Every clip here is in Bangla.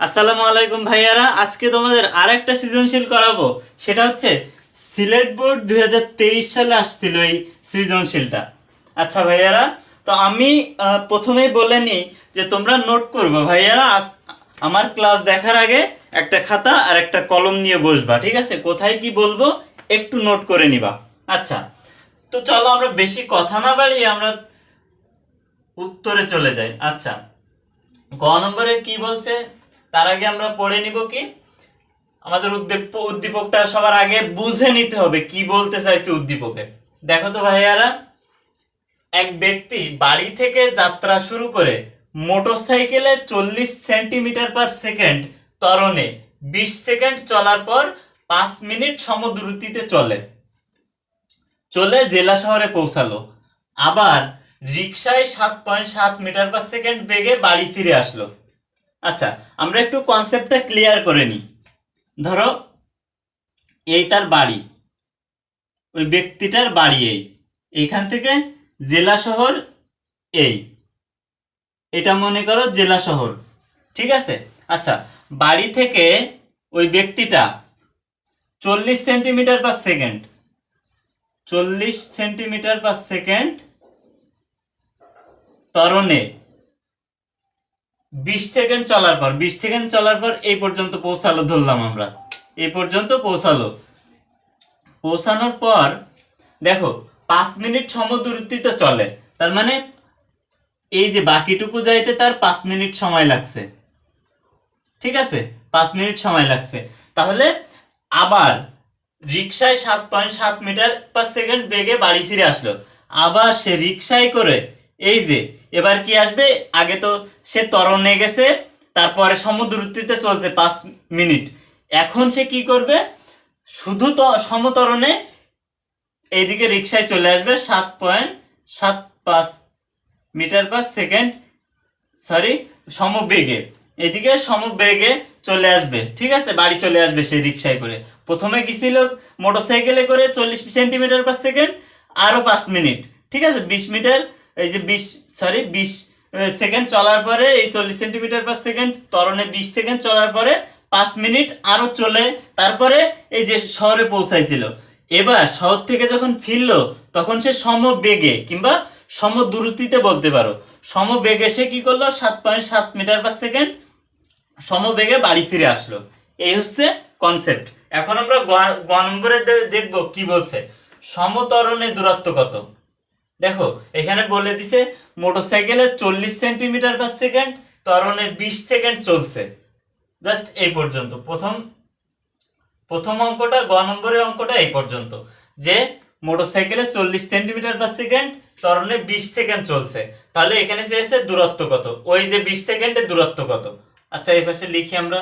আসসালামু আলাইকুম ভাইয়ারা, আজকে তোমাদের আরেকটা সৃজনশীল করাবো। সেটা হচ্ছে সিলেট বোর্ড 2023 সালে আসছিল এই সৃজনশীলটা। আচ্ছা ভাইয়ারা, তো আমি প্রথমেই বলে নিই যে তোমরা নোট করবো ভাইয়ারা। আমার ক্লাস দেখার আগে একটা খাতা আর একটা কলম নিয়ে বসবা, ঠিক আছে? কোথায় কি বলবো একটু নোট করে নিবা। আচ্ছা, তো চলো আমরা বেশি কথা না বাড়িয়ে আমরা উত্তরে চলে যাই। আচ্ছা, গ নম্বরে কি বলছে তার আগে আমরা পড়ে নিব কি আমাদের উদ্দীপকটা সবার আগে বুঝে নিতে হবে কি বলতে চাইছে উদ্দীপকে। দেখো তো ভাইয়ারা, এক ব্যক্তি বাড়ি থেকে যাত্রা শুরু করে মোটরসাইকেলে 40 সেন্টিমিটার/সেকেন্ড ত্বরণে 20 সেকেন্ড চলার পর 5 মিনিট সমদ্রুতিতে চলে চলে জেলা শহরে পৌঁছালো। আবার রিক্সায় 7.7 মিটার/সেকেন্ড বেগে বাড়ি ফিরে আসলো। আচ্ছা, আমরা একটু কনসেপ্টটা ক্লিয়ার করে নিই। ধরো এই তার বাড়ি, ওই ব্যক্তিটার বাড়ি এইখান থেকে জেলা শহর এই, এটা মনে করো জেলা শহর, ঠিক আছে? আচ্ছা, বাড়ি থেকে ওই ব্যক্তিটা 40 সেন্টিমিটার/সেকেন্ড 40 সেন্টিমিটার/সেকেন্ড ত্বরণে 20 সেকেন্ড চলার পর 20 সেকেন্ড চলার পর এই পর্যন্ত পৌঁছালো, ধরলাম আমরা এই পর্যন্ত পৌঁছালো। পৌঁছানোর পর দেখো 5 মিনিট সমদূরত্বে চলে, তার মানে এই যে বাকিটুকু যাইতে তার 5 মিনিট সময় লাগছে, ঠিক আছে? 5 মিনিট সময় লাগছে। তাহলে আবার রিক্সায় 7.7 মিটার/সেকেন্ড বেগে বাড়ি ফিরে আসলো। আবার সে রিক্সায় করে এই যে এবার কি আসবে, আগে তো সে ত্বরণে গেছে, তারপরে সমদূরত্বে চলছে 5 মিনিট। এখন সে কি করবে, শুধু তো সমতরণে এইদিকে রিক্সায় চলে আসবে 7.75 মিটার/সেকেন্ড, সরি সমবেগে, এদিকে সমবেগে চলে আসবে, ঠিক আছে? বাড়ি চলে আসবে সে রিক্সায় করে। প্রথমে গেছিল মোটরসাইকেলে করে 40 সেন্টিমিটার/সেকেন্ড, আরো 5 মিনিট, ঠিক আছে? 20 মিটার, এই যে 20 সেকেন্ড চলার পরে এই 40 সেন্টিমিটার/সেকেন্ড ত্বরণে 20 সেকেন্ড চলার পরে 5 মিনিট আরো চলে, তারপরে এই যে শহরে পৌঁছাইছিল। এবার শহর থেকে যখন ফিরলো তখন সে সমবেগে কিংবা সমদূরত্বে বলতে পারো, সমবেগে সে কি করলো 7.7 মিটার/সেকেন্ড সমবেগে বাড়ি ফিরে আসলো। এই হচ্ছে কনসেপ্ট। এখন আমরা গ নম্বরে দেখবো কি বলছে, সমতরণে দূরত্ব কত। দেখো এখানে বলে দিছে মোটরসাইকেলে 40 সেন্টিমিটার/সেকেন্ড ত্বরণে 20 সেকেন্ড চলছে। জাস্ট এই পর্যন্ত প্রথম অঙ্কটা, গ নম্বরের অঙ্কটা এই পর্যন্ত, যে মোটরসাইকেলে 40 সেন্টিমিটার/সেকেন্ড ত্বরণে 20 সেকেন্ড চলছে। তাহলে এখানে চেয়েছে দূরত্ব কত, ওই যে 20 সেকেন্ডের দূরত্ব কত। আচ্ছা, এই পাশে লিখি আমরা,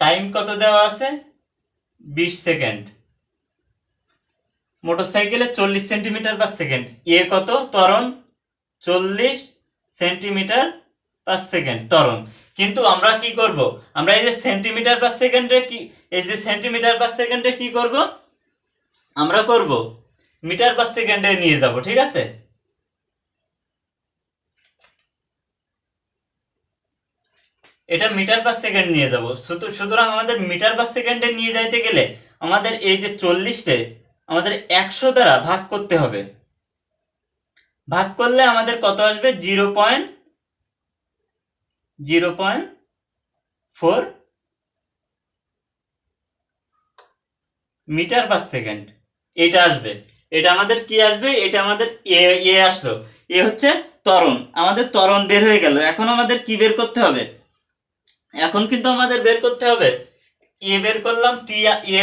টাইম কত দেওয়া আছে 20 সেকেন্ড, মোটরসাইকেলে 40 সেন্টিমিটার/সেকেন্ড, এ কত ত্বরণ 40 সেন্টিমিটার/সেকেন্ড ত্বরণ। কিন্তু আমরা কি করব, আমরা এই যে সেন্টিমিটার/সেকেন্ডে কি, এই যে সেন্টিমিটার/সেকেন্ডে কি করব, আমরা করব মিটার/সেকেন্ডে নিয়ে যাব, ঠিক আছে? এটা মিটার/সেকেন্ড নিয়ে যাব। সুতরাং আমাদের মিটার/সেকেন্ডে নিয়ে যাইতে গেলে আমাদের এই যে 40-কে আমাদের 100 দ্বারা ভাগ করতে হবে। ভাগ করলে আমাদের কত আসবে, 0.04 মিটার/সেকেন্ড এটা আসবে। এটা আমাদের কি আসবে, এটা আমাদের এ আসলো। এ হচ্ছে ত্বরণ, আমাদের ত্বরণ বের হয়ে গেল। এখন আমাদের কি বের করতে হবে, এখন কিন্তু আমাদের বের করতে হবে, এ বের করলাম, টি এ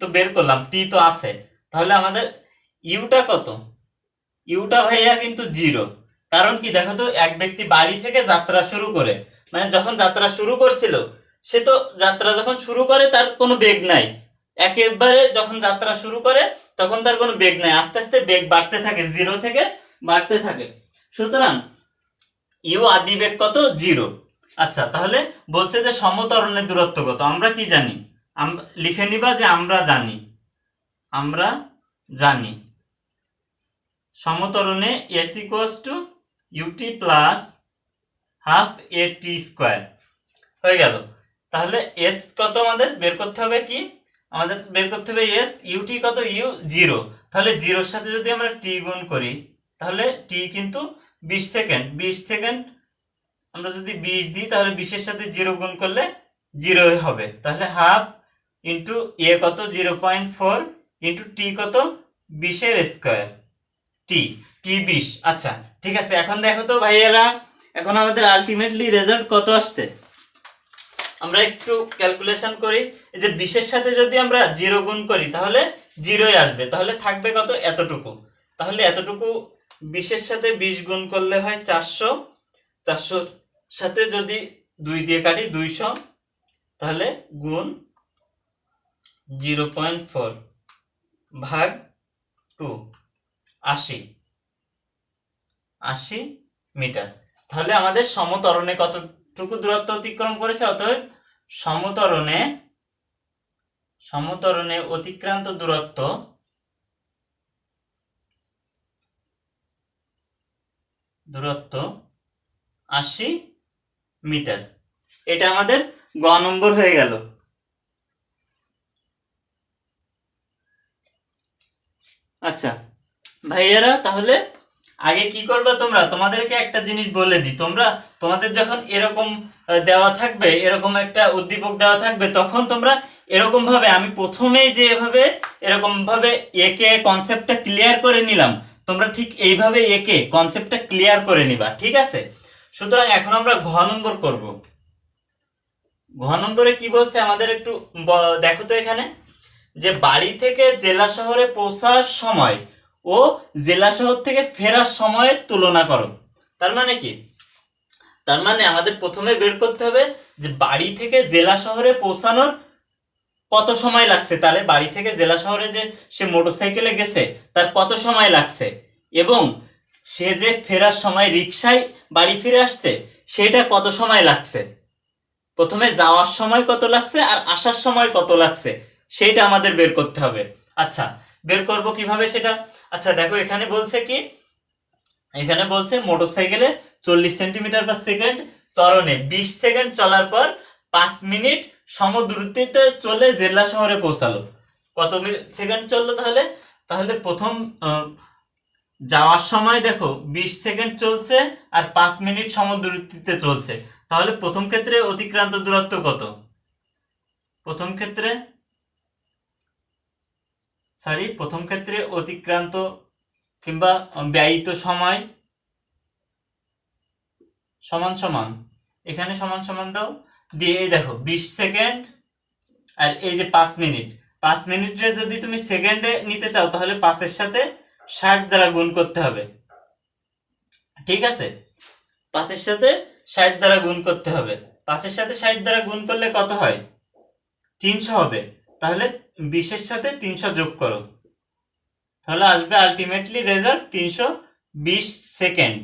তো বের করলাম, টি তো আছে। তাহলে আমাদের ইউটা কত, ইউটা ভাইয়া কিন্তু 0। কারণ কি দেখো তো, এক ব্যক্তি বাড়ি থেকে যাত্রা শুরু করে, মানে যখন যাত্রা শুরু করছিল, সে তো যাত্রা যখন শুরু করে তার কোনো বেগ নাই। একেবারে যখন যাত্রা শুরু করে তখন তার কোনো বেগ নাই, আস্তে আস্তে বেগ বাড়তে থাকে, 0 থেকে বাড়তে থাকে। সুতরাং ইউ আদি বেগ কত, 0। আচ্ছা, তাহলে বলছে যে সমতরণের দূরত্ব কত, আমরা কি জানি, আমরা লিখে নিবা যে আমরা জানি সমতরণে s equals to U T plus half A T square. হয়ে গেল। তাহলে এস কত আমাদের বের করতে হবে, কি আমাদের বের করতে হবে এস, ইউটি কত, ইউ 0। তাহলে 0-র সাথে যদি আমরা টি গুণ করি তাহলে টি কিন্তু 20 সেকেন্ড, 20 সেকেন্ড আমরা যদি 20 দিই তাহলে 20-এর সাথে 0 গুণ করলে 0 হবে। তাহলে হাফ ইন্টু এ কত 0.4 ইন্টু টি কত 20-এর স্কোয়ার, টি 20। আচ্ছা ঠিক আছে, এখন দেখো তো ভাইয়েরা, এখন আমাদের আলটিমেটলি রেজাল্ট কত আসছে আমরা একটু ক্যালকুলেশন করি। এই যে 20-এর সাথে যদি আমরা 0 গুণ করি তাহলে 0ই আসবে, তাহলে থাকবে কত এতটুকু। তাহলে এতটুকু 20-এর সাথে 20 গুণ করলে হয় 400, 400-র সাথে যদি 2 দিয়ে কাটি 200, তাহলে গুণ 0.4 ভাগ 2, 80 মিটার। তাহলে আমাদের সমতরণে কতটুকু দূরত্ব অতিক্রম করেছে, অতএব সমতরণে অতিক্রান্ত দূরত্ব দূরত্ব 80 মিটার। এটা আমাদের গ নম্বর হয়ে গেল। আচ্ছা ভাইয়ারা, তাহলে আগে কি করবে তোমরা, তোমাদেরকে একটা জিনিস বলে দিই, তোমাদের যখন এরকম দেওয়া থাকবে, এরকম একটা উদ্দীপক দেওয়া থাকবে, তখন তোমরা এরকম ভাবে, আমি প্রথমেই যে এরকম ভাবে একে কনসেপ্টটা ক্লিয়ার করে নিলাম, তোমরা ঠিক এইভাবে একে কনসেপ্টটা ক্লিয়ার করে নিবা, ঠিক আছে। সুতরাং এখন আমরা ঘ নম্বর করব। ঘ নম্বরে কি বলছে আমাদের একটু দেখো তো এখানে, যে বাড়ি থেকে জেলা শহরে পৌঁছার সময় ও জেলা শহর থেকে ফেরার সময়ের তুলনা করো। তার মানে কি, তার মানে আমাদের প্রথমে বের করতে হবে যে বাড়ি থেকে জেলা শহরে পৌঁছানোর কত সময় লাগছে, তাহলে বাড়ি থেকে জেলা শহরে যে সে মোটরসাইকেলে গেছে তার কত সময় লাগছে, এবং সে যে ফেরার সময় রিক্সায় বাড়ি ফিরে আসছে সেটা কত সময় লাগছে। প্রথমে যাওয়ার সময় কত লাগছে আর আসার সময় কত লাগছে সেইটা আমাদের বের করতে হবে। আচ্ছা বের করব কিভাবে সেটা, আচ্ছা দেখো এখানে বলছে কি, এখানে বলছে মোটরসাইকেলে 40 সেন্টিমিটার পার সেকেন্ড ত্বরণে 20 সেকেন্ড চলার পর 5 মিনিট সমদূরত্বে চলে জেলা শহরে পৌঁছালো। কত সেকেন্ড চললো তাহলে, তাহলে প্রথম যাওয়ার সময় দেখো 20 সেকেন্ড চলছে আর 5 মিনিট সমদূরত্বে চলছে, তাহলে প্রথম ক্ষেত্রে অতিক্রান্ত দূরত্ব কত, প্রথম ক্ষেত্রে অতিক্রান্ত কিংবা ব্যয়িত সময় সমান সমান, এখানে সমান সমান দাও দিয়ে, এই দেখো 20 সেকেন্ড আর এই যে 5 মিনিট, 5 মিনিটে যদি তুমি সেকেন্ডে নিতে চাও তাহলে 5-এর সাথে 60 দ্বারা গুণ করতে হবে, ঠিক আছে। 5-এর সাথে 60 দ্বারা গুণ করতে হবে, 5-এর সাথে 60 দ্বারা গুণ করলে কত হয় 300 হবে। তাহলে 20-এর সাথে 300 যোগ করো, তাহলে আসবে আলটিমেটলি রেজাল্ট 320 সেকেন্ড।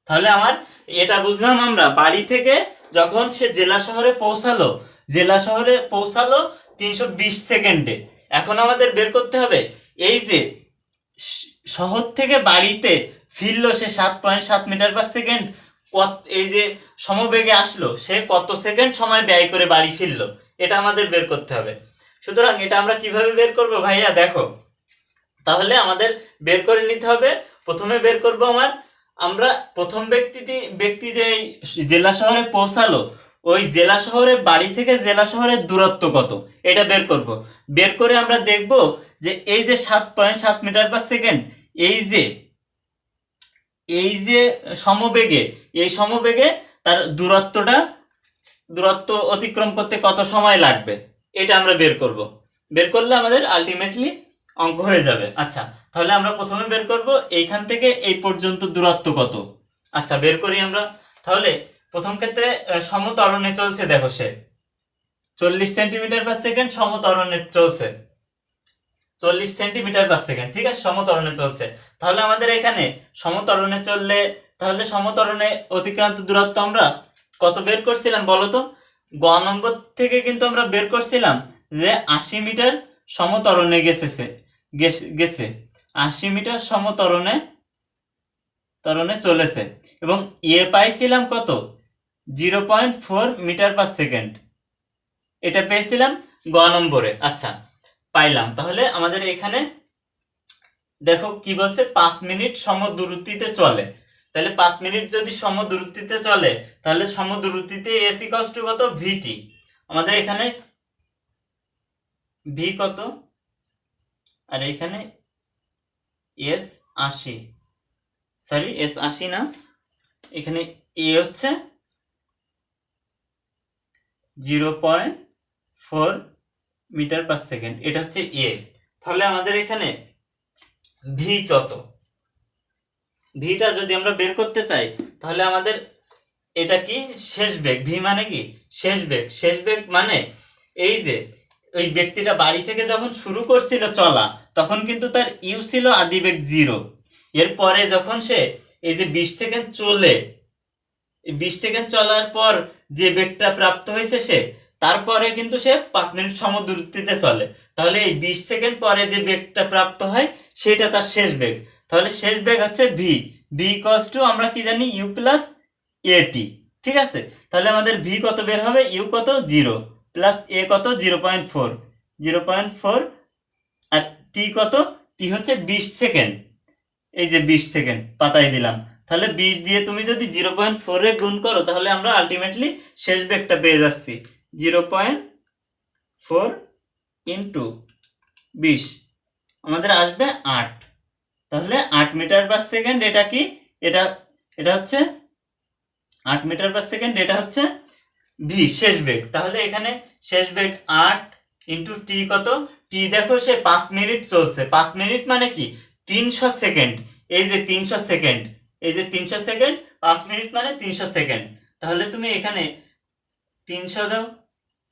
তাহলে আমার এটা বুঝলাম, আমরা বাড়ি থেকে যখন সে জেলা শহরে পৌঁছালো 320 সেকেন্ডে। এখন আমাদের বের করতে হবে এই যে শহর থেকে বাড়িতে ফিরলো সে 7.7 মিটার পার সেকেন্ড, এই যে সমবেগে আসলো সে কত সেকেন্ড সময় ব্যয় করে বাড়ি ফিরলো, এটা আমাদের বের করতে হবে। সুতরাং এটা আমরা কিভাবে বের করব ভাইয়া, দেখো তাহলে আমাদের বের করে নিতে হবে, প্রথমে বের করব আমরা প্রথম ব্যক্তি যে জেলা শহরে পৌঁছালো, ওই জেলা শহরে বাড়ি থেকে জেলা শহরের দূরত্ব কত এটা বের করব। বের করে আমরা দেখব যে এই যে 7.7 মিটার পার সেকেন্ড, এই যে সমবেগে তার দূরত্ব অতিক্রম করতে কত সময় লাগবে এটা আমরা বের করব। বের করলে আমাদের আলটিমেটলি অঙ্ক হয়ে যাবে। আচ্ছা তাহলে আমরা প্রথমে বের করব এইখান থেকে এই পর্যন্ত দূরত্ব কত। আচ্ছা বের করি আমরা। তাহলে প্রথম ক্ষেত্রে সমত্বরণে চলছে, দেখো সে 40 সেন্টিমিটার পার সেকেন্ড সমত্বরণে চলছে, 40 সেন্টিমিটার পার সেকেন্ড, ঠিক আছে, সমত্বরণে চলছে। তাহলে আমাদের এখানে সমত্বরণে চললে, তাহলে সমত্বরণে অতিক্রান্ত দূরত্ব আমরা কত বের করছিলাম বলো তো, গ নম্বর থেকে কিন্তু আমরা বের করছিলাম যে 80 মিটার সমত্বরণে গেছে 80 মিটার সমত্বরণে চলেছে, এবং পাইছিলাম কত 0.4 মিটার পার সেকেন্ড। এটা পেয়েছিলাম গ নম্বরে। আচ্ছা, পাইলাম। তাহলে আমাদের এখানে দেখো কি বলছে, 5 মিনিট সমদূরত্বে চলে। তাহলে 5 মিনিট যদি সমদূরত্বে চলে, তাহলে সমদূরত্বে এস ইকুয়ালস টু কত, ভিটি। আমাদের এখানে ভি কত, আর এখানে এস 80, সরি এস 80 না, এখানে এ হচ্ছে 0.4 মিটার পার সেকেন্ড, এটা হচ্ছে এ। তাহলে আমাদের এখানে ভি কত, ভিটা যদি আমরা বের করতে চাই, তাহলে আমাদের এটা কি, শেষ বেগ। ভি মানে কি, শেষ বেগ। শেষ বেগ মানে এই যে ওই ব্যক্তিটা বাড়ি থেকে যখন শুরু করছিল চলা, তখন কিন্তু তার ইউ ছিল আদি বেগ 0। এরপরে যখন সে এই যে 20 সেকেন্ড চলে, 20 সেকেন্ড চলার পর যে বেগটা প্রাপ্ত হয়েছে সে, তারপরে কিন্তু সে 5 মিনিট সমদূরত্বে চলে। তাহলে এই 20 সেকেন্ড পরে যে বেগটা প্রাপ্ত হয় সেটা তার শেষ বেগ। তাহলে শেষ বেগ হচ্ছে ভি। ভি ইকুয়ালস টু আমরা কি জানি, ইউ প্লাস এটি। ঠিক আছে, তাহলে আমাদের ভি কত বের হবে, ইউ কত 0 প্লাস এ কত 0.4, 0.4, আর টি কত, টি হচ্ছে 20 সেকেন্ড। এই যে 20 সেকেন্ড পাতায় দিলাম। তাহলে 20 দিয়ে তুমি যদি 0.4 এ গুণ করো, তাহলে আমরা আলটিমেটলি শেষ বেগটা পেয়ে যাচ্ছি 0.4 ইন্টু 20, আমাদের আসবে 8। তাহলে 8 মিটার পার সেকেন্ড। এটা কি, এটা এটা হচ্ছে 8 মিটার পার সেকেন্ড, এটা হচ্ছে ভি শেষ বেগ। তাহলে এখানে শেষ বেগ 8 ইন্টু টি কত, টি দেখো সে 5 মিনিট চলছে। 5 মিনিট মানে কি, 300 সেকেন্ড। এই যে 300 সেকেন্ড, এই যে 300 সেকেন্ড, 5 মিনিট মানে 300 সেকেন্ড। তাহলে তুমি এখানে 300 দাও,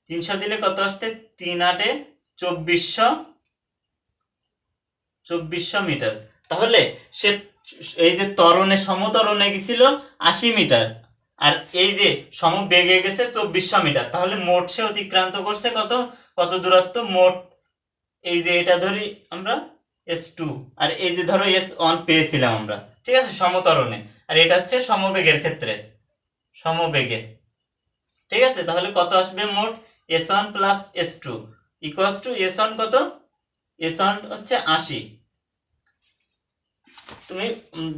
300 দিলে কত আসছে, 3 8 2400 মিটার। তাহলে সে এই যে ত্বরণে, সমত্বরণে গেছিল 80 মিটার, আর এই যে সমবেগে গেছে 2400 মিটার। তাহলে মোট সে অতিক্রান্ত করছে কত, কত দূরত্ব মোট। এই যে এটা ধরি আমরা S2, আর এই যে ধরো S1 পেয়েছিলাম আমরা, ঠিক আছে, সমত্বরণে। আর এটা হচ্ছে সমবেগের ক্ষেত্রে, সমবেগে। ঠিক আছে, তাহলে কত আসবে মোট, S1 plus S2 equals to S1 কত, S1 হচ্ছে 80। তুমি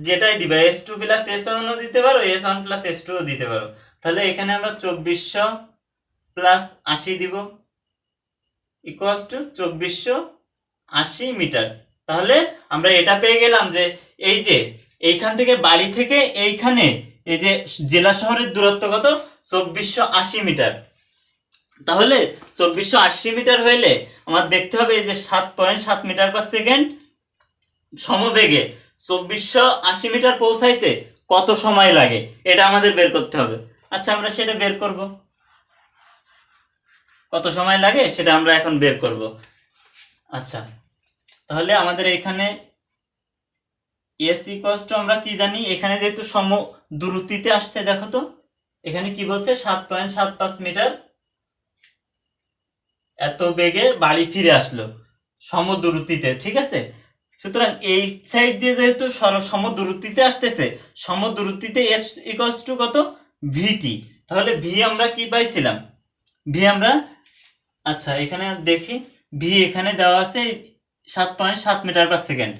যেটাই দিবে, S2 প্লাস S1 ও দিতে পারো, S1 প্লাস S2 ও দিতে পারো। তাহলে এখানে আমরা 2400 প্লাস 80 দিব, ইকুয়ালস টু 2480 মিটার। তাহলে আমরা এটা পেয়ে গেলাম যে এই যে এইখান থেকে বাড়ি থেকে এইখানে এই যে জেলা শহরের দূরত্ব কত, 2480 মিটার। তাহলে 2480 মিটার হইলে আমার দেখতে হবে এই যে 7.7 মিটার পার সেকেন্ড সমবেগে 2480 মিটার পৌঁছাইতে কত সময় লাগে, এটা আমাদের বের করতে হবে। আচ্ছা, আমরা সেটা বের করব, কত সময় লাগে সেটা আমরা এখন বের করব। আচ্ছা, তাহলে আমাদের এখানে এস ইকুয়ালস টু আমরা কি জানি, এখানে যেহেতু সম দূরত্বে আসছে, দেখো তো এখানে কি বলছে, 7.75 মিটার এত বেগে বাড়ি ফিরে আসলো সমদূরত্বে। ঠিক আছে, সুতরাং এই সাইড দিয়ে যেহেতু সমদূরত্বে আসতেছে, সমদূরত্বে এস ইকুয়ালস টু কত, ভিটি। তাহলে ভি আমরা কি পাইছিলাম, ভি আমরা, আচ্ছা এখানে দেখি, ভি এখানে দেওয়া আছে 7.7 মিটার পার সেকেন্ড।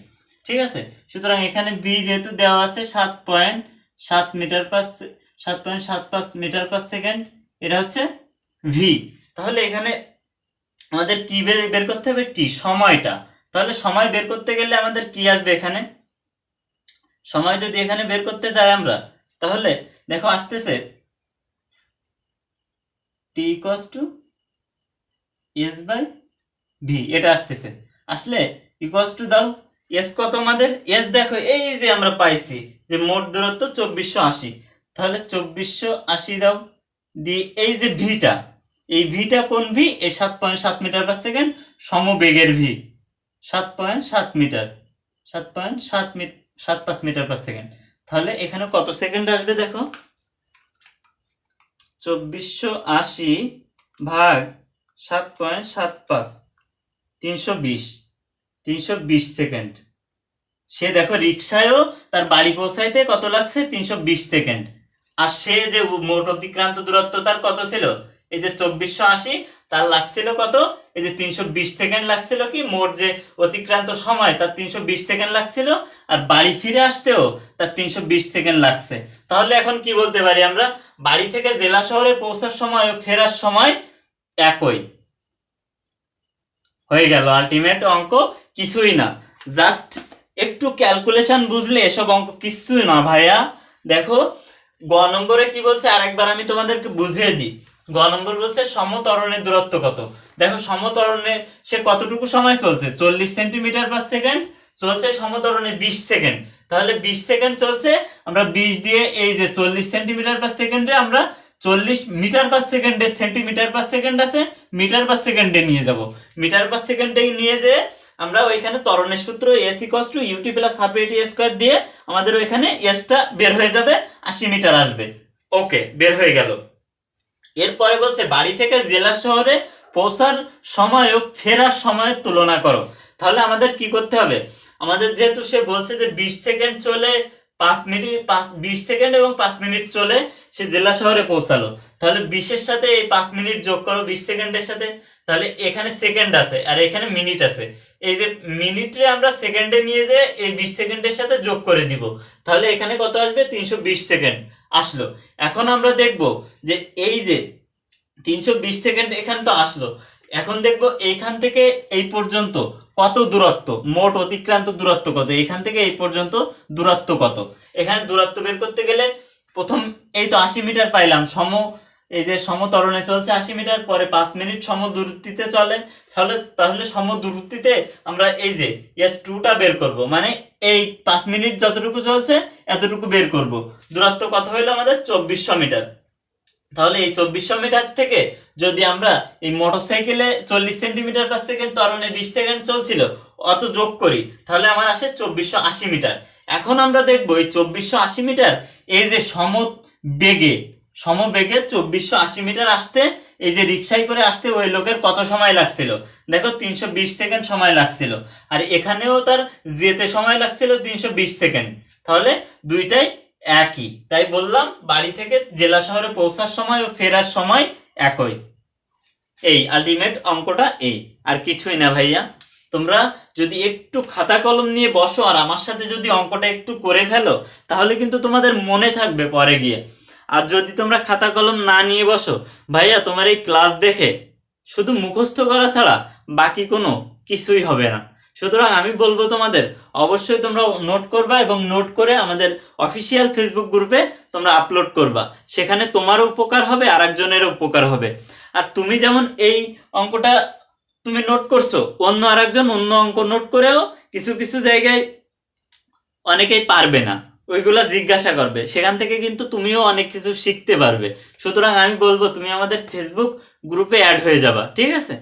ঠিক আছে, সুতরাং এখানে ভি যেহেতু দেওয়া আছে 7.7 metre per 7.75 metre per second, এটা হচ্ছে ভি। তাহলে এখানে আমাদের কি বের করতে হবে, টি, সময়টা। তাহলে সময় বের করতে গেলে আমাদের কি আসবে, এখানে সময় যদি এখানে বের করতে যাই আমরা, তাহলে দেখো আসতেছে T equals to S by V, এটা আসতেছে। আসলে ইকুয়ালস টু দাও, এস কত আমাদের, এস দেখো এই যে আমরা পাইছি যে মোট দূরত্ব 2480। তাহলে 2480 দাও, দিয়ে এই যে ভিটা, এই ভিটা কোন ভি, এই 7.7 মিটার পার সেকেন্ড সমবেগের V, 7.7 metre, 7.75 metre per second. তাহলে এখানে কত সেকেন্ড আসবে দেখো, 2480 ভাগ 7.75, 320 সেকেন্ড। সে দেখো রিক্সায়ও তার বাড়ি পৌঁছাইতে কত লাগছে, 320 সেকেন্ড। আর সে যে মোট অতিক্রান্ত দূরত্ব তার কত ছিল, এই যে 2480, তার লাগছিল কত, এই যে 320 সেকেন্ড লাগছিল, কি মোট যে অতিক্রান্ত সময় তার 320 সেকেন্ড লাগছিল, আর বাড়ি ফিরে আসতেও তার 320 সেকেন্ড লাগছে। তাহলে এখন কি বলতে পারি আমরা, বাড়ি থেকে জেলা শহরে পৌঁছার সময় ও ফেরার সময় একই। হয়ে গেল আলটিমেট অঙ্ক, কিছুই না, জাস্ট একটু ক্যালকুলেশন বুঝলে এসব অঙ্ক কিছুই না ভাইয়া। দেখো গ নম্বরে কি বলছে, আরেকবার আমি তোমাদেরকে বুঝিয়ে দিই। গ নম্বর বলছে সমতরণের দূরত্ব কত। দেখো সমতরণে সে কতটুকু সময় চলছে, 40 সেন্টিমিটার পার সেকেন্ড চলছে, সমতরণে 20 সেকেন্ড। তাহলে 20 সেকেন্ড চলছে, আমরা 20 দিয়ে এই যে 40 সেন্টিমিটার পার সেকেন্ডে আমরা 40 মিটার পার সেকেন্ডে, সেন্টিমিটার পার সেকেন্ড আছে, মিটার পার সেকেন্ডে নিয়ে যাব। মিটার পার সেকেন্ডে নিয়ে যে আমরা ওইখানে ত্বরণের সূত্র S equals to U T plus half A T square দিয়ে আমাদের ওইখানে এসটা বের হয়ে যাবে, 80 মিটার আসবে। ওকে, বের হয়ে গেল। এরপরে বলছে বাড়ি থেকে জেলা শহরে পৌঁছার সময় ও ফেরার সময়ের তুলনা করো। তাহলে আমাদের কি করতে হবে, আমাদের যেহেতু সে বলছে যে 20 সেকেন্ড চলে 5 মিনিট, 20 সেকেন্ড এবং 5 মিনিট চলে সে জেলা শহরে পৌঁছালো, তাহলে 20-এর সাথে এই 5 মিনিট যোগ করো 20 সেকেন্ডের সাথে, তাহলে এখানে সেকেন্ড আছে আর এখানে মিনিট আছে, এই যে মিনিটে আমরা সেকেন্ডে নিয়ে যে এই 20 সেকেন্ডের সাথে যোগ করে দিব, তাহলে এখানে কত আসবে, 320 সেকেন্ড আসলো। এখন আমরা দেখব যে এই যে 320 সেকেন্ড এখানে তো আসলো, এখন দেখব এইখান থেকে এই পর্যন্ত কত দূরত্ব, মোট অতিক্রান্ত দূরত্ব কত, এইখান থেকে এই পর্যন্ত দূরত্ব কত। এখানে দূরত্ব বের করতে গেলে প্রথম এই তো 80 মিটার পাইলাম, এই যে সমতরণে চলছে 80 মিটার, পরে 5 মিনিট সম দূরত্বে চলে, তাহলে সম দূরত্বে আমরা এই যে S2টা বের করব, মানে এই 5 মিনিট যতটুকু চলছে এতটুকু বের করব। দূরত্ব কত হইলো আমাদের, 2400 মিটার। তাহলে এই 2400 মিটার থেকে যদি আমরা এই মোটরসাইকেলে 40 সেন্টিমিটার পার সেকেন্ড, ত্বরণে 20 সেকেন্ড চলছিল, অত যোগ করি, তাহলে আমার আসে 2480 মিটার। এখন আমরা দেখব এই 2480 মিটার এই যে সমবেগে 2480 মিটার আসতে, এই যে রিক্সায় করে আসতে ওই লোকের কত সময় লাগছিল, দেখো 320 সেকেন্ড সময় লাগছিল, আর এখানেও তার যেতে সময় লাগছিল 320 সেকেন্ড। তাহলে দুইটাই একই, তাই বললাম বাড়ি থেকে জেলা শহরে পৌঁছার সময় ও ফেরার সময় একই। এই আলটিমেট অঙ্কটা এই, আর কিছুই না ভাইয়া। তোমরা যদি একটু খাতা কলম নিয়ে বসো আর আমার সাথে যদি অঙ্কটা একটু করে ফেলো, তাহলে কিন্তু তোমাদের মনে থাকবে পরে গিয়ে। আর যদি তোমরা খাতা কলম না নিয়ে বসো ভাইয়া, তোমার এই ক্লাস দেখে শুধু মুখস্থ করা ছাড়া বাকি কোনো কিছুই হবে না। সুতরাং আমি বলবো তোমাদের অবশ্যই তোমরা নোট করবা, এবং নোট করে আমাদের অফিসিয়াল ফেসবুক গ্রুপে তোমরা আপলোড করবা, সেখানে তোমারও উপকার হবে আর একজনেরও উপকার হবে। আর তুমি যেমন এই অঙ্কটা তুমি নোট করছো, অন্য আরেকজন অন্য অঙ্ক নোট করেও কিছু কিছু জায়গায় অনেকেই পারবে না, ওইগুলা জিজ্ঞাসা করবে, সেখান থেকে কিন্তু তুমিও অনেক কিছু শিখতে পারবে। সুতরাং আমি বলবো তুমি আমাদের ফেসবুক গ্রুপে অ্যাড হয়ে যাবা, ঠিক আছে।